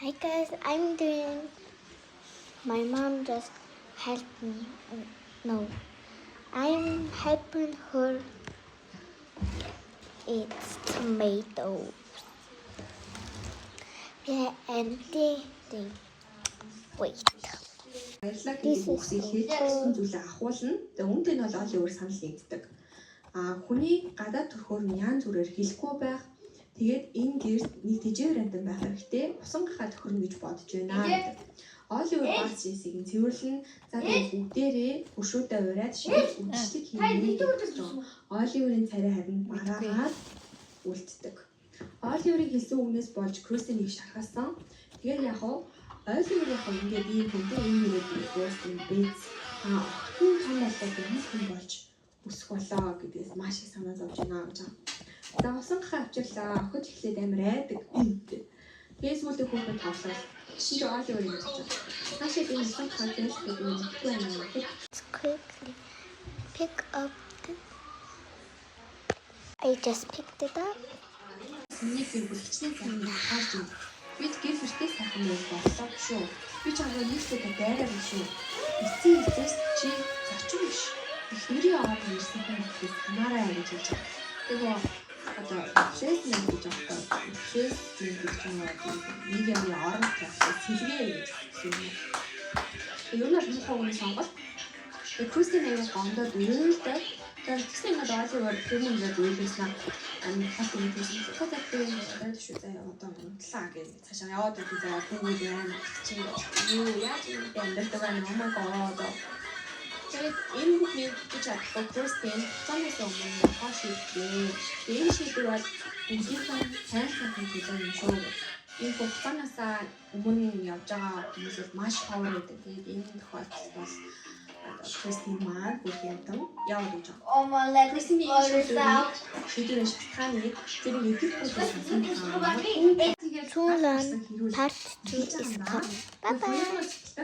Hi guys, I'm doing. My mom just helped me. No, I'm helping her eat tomatoes. Yeah, and they wait. Баярлалаа гэдэг үгсийг хэлж гэсэн зүйлээ ахуулна. Тэгээ үүнтэй нь бол олон өөр санал нэгддэг. Хүний гадаад төрхөөр нь янз бүрээр хэлэхгүй байх. Тэгээд энэ гэрд нэг тэжээвэр амтан байх хэрэгтэй. Усан гахаа төхөрнө гэж бодож байна гэдэг. Олон өөр бац жинсийг цэвэрлэн за тэгээд бүгдээрээ хөшөөдөө ураад шийдэж үдшилт хийх гэж байна. Олон өөрийн царай харин мараагаад үлддэг. Олон өөрийн хэлсэн үгнээс болж Кристинийг шархасан. Тэгээд яг Ойлгомжтой ингээд ийм хүнтэй энэ нэрээр дуус юм бэз. Хүн том болоод нэг хүн болж өсөх болоо гэдгээс маш их санаа зовж байна гэж байна. За усан гахаа авчирлаа. Охид эхлээд амар айдаг. Фэйсбүүкээр хүүхэд тавлал. Чи жоол өөр юм гэж байна. Наашид энэ усан гахаа фэйсбүүк дээр мэдгүй байна. Quickly pick up. I just picked it up. Миний гэр бүл хичнээн сайн харж байна. Бид гэр бүлтэй сайхан байх боллоо шүү. Би чамд нийлсэд байраа биш шүү. Эцээс чи зочин биш. Эхнэрийн аваад ирсэн хүн гэхээс санаарай гэж хэлж байгаа. Тэгээ одоо шэйсний гэж байгаа. Шэйсний гэж байгаа. Нэг юм орон тавьсан сэлгээ гэж хэлсэн. Юу нэг хөөний сонголт. Кристин аяг гомдоод өрөөлтэй. Тэгээд тэгсэн юм одоо олоор тэрний ингээд үйлсэн хатан мэдсэн. Тэгээд би ингээд шүү заяа одоо унтлаа гэж цаашаа яваад байдаг заяа бүгд байна. Чи юу яаж юм бэ гэдэг байна. Oh my god. Тэгээд энэ бүхний гэж чадах Кристин цаанаас өмнө хаш ирлээ. Энэ шийдвэр бол бүгдийн сайн төлөв юм шүү. Энэ хугацаанаас өмнө явж байгаа хүмүүсээс маш ховор байдаг. Тэгээд энэ тохиолдолд бол Кристин маань бүх юмтан яваад гэж байгаа. Кристиний шийдвэрийн шалтгааныг тэр нэг их бүлээс сонсон. Part 2 is coming. Bye bye.